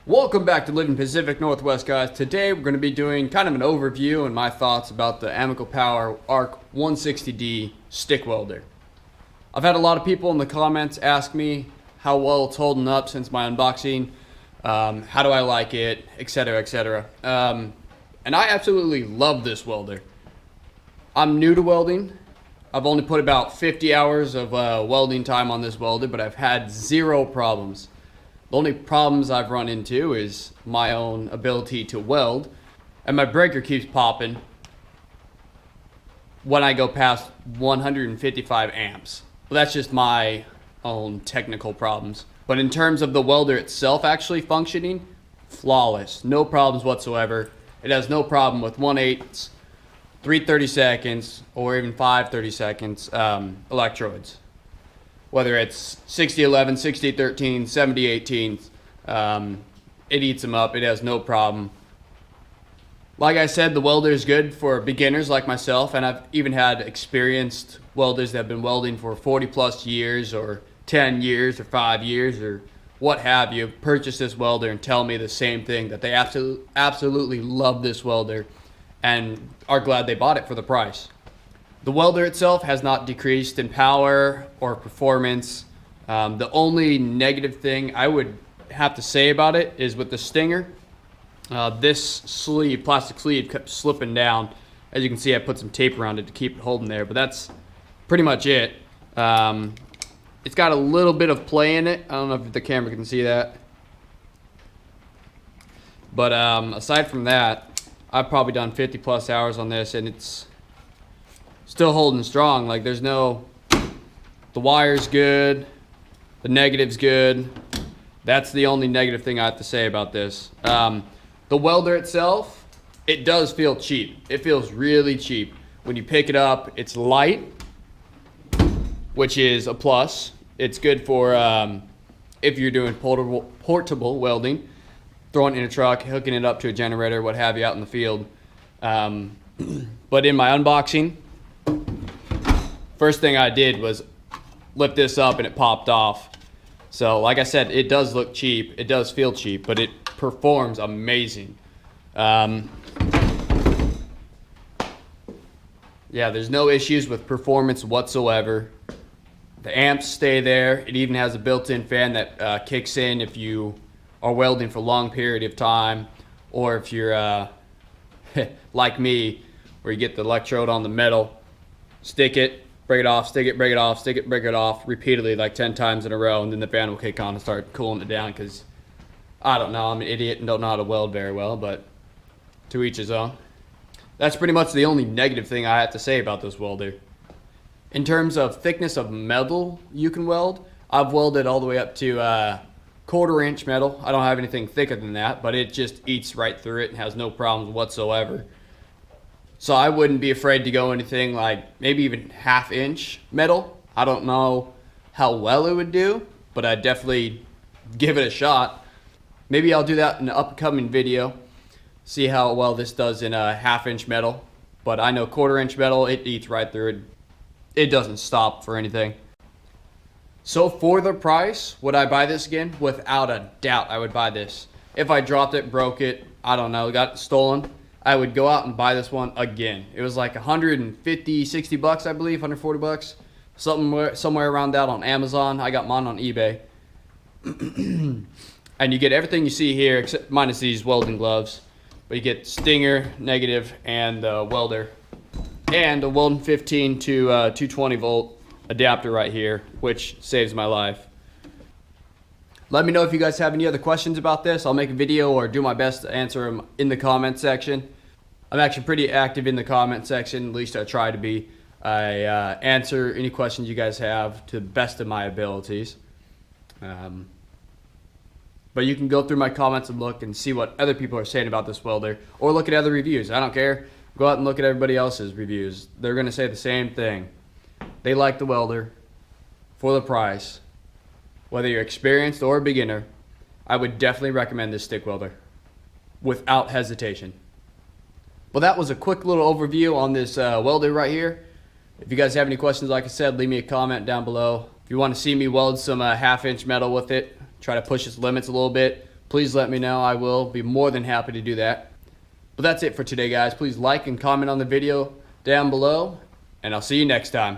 Welcome back to Living Pacific Northwest, guys. Today we're going to be doing kind of an overview and my thoughts about the AMICO POWER ARC160D stick welder. I've had a lot of people in the comments ask me how well it's holding up since my unboxing, how do I like it, etc, etc. And I absolutely love this welder. I'm new to welding. I've only put about 50 hours of welding time on this welder, but I've had zero problems. The only problems I've run into is my own ability to weld, and my breaker keeps popping when I go past 155 amps. Well, that's just my own technical problems. But in terms of the welder itself actually functioning, flawless, no problems whatsoever. It has no problem with 1/8, 3/30 seconds, or even 5/30 seconds electrodes. Whether it's 6011, 6013, 7018, it eats them up. It has no problem. Like I said, the welder is good for beginners like myself, and I've even had experienced welders that have been welding for 40 plus years or 10 years or 5 years or what have you, purchase this welder and tell me the same thing, that they absolutely love this welder and are glad they bought it for the price. The welder itself has not decreased in power or performance. The only negative thing I would have to say about it is with the stinger. This sleeve, plastic sleeve, kept slipping down. As you can see, I put some tape around it to keep it holding there, but that's pretty much it. It's got a little bit of play in it. I don't know if the camera can see that. But aside from that, I've probably done 50 plus hours on this, and it's still holding strong. Like, there's no, the wire's good, the negative's good. That's the only negative thing I have to say about this. The welder itself, it does feel cheap. It feels really cheap. When you pick it up, it's light, which is a plus. It's good for if you're doing portable welding, throwing it in a truck, hooking it up to a generator, what have you, out in the field. But in my unboxing, first thing I did was lift this up and it popped off. So like I said, it does look cheap, it does feel cheap, but it performs amazing. Yeah, there's no issues with performance whatsoever. The amps stay there. It even has a built-in fan that kicks in if you are welding for a long period of time, or if you're like me, where you get the electrode on the metal, stick it, break it off, stick it, break it off, stick it, break it off, repeatedly like 10 times in a row, and then the fan will kick on and start cooling it down, because I don't know, I'm an idiot and don't know how to weld very well, but to each his own. That's pretty much the only negative thing I have to say about this welder. In terms of thickness of metal you can weld, I've welded all the way up to 1/4 inch metal. I don't have anything thicker than that, but it just eats right through it and has no problems whatsoever. So I wouldn't be afraid to go anything like maybe even 1/2 inch metal. I don't know how well it would do, but I'd definitely give it a shot. Maybe I'll do that in an upcoming video, see how well this does in a 1/2 inch metal. But I know 1/4 inch metal, it eats right through it. It doesn't stop for anything. So for the price, would I buy this again? Without a doubt, I would buy this. If I dropped it, broke it, I don't know, got it stolen, I would go out and buy this one again. It was like 150, 60 bucks, I believe, 140 bucks, somewhere around that on Amazon. I got mine on eBay. And you get everything you see here, except minus these welding gloves. But you get stinger, negative, and welder. And a Welding 15 to 220 volt adapter right here, which saves my life. Let me know if you guys have any other questions about this. I'll make a video or do my best to answer them in the comment section. I'm actually pretty active in the comment section, at least I try to be. I answer any questions you guys have to the best of my abilities. But you can go through my comments and look and see what other people are saying about this welder, or look at other reviews. I don't care. Go out and look at everybody else's reviews. They're going to say the same thing. They like the welder for the price. Whether you're experienced or a beginner, I would definitely recommend this stick welder without hesitation. Well, that was a quick little overview on this welder right here. If you guys have any questions, like I said, leave me a comment down below. If you want to see me weld some 1/2 inch metal with it, try to push its limits a little bit, please let me know. I will be more than happy to do that. But that's it for today, guys. Please like and comment on the video down below, and I'll see you next time.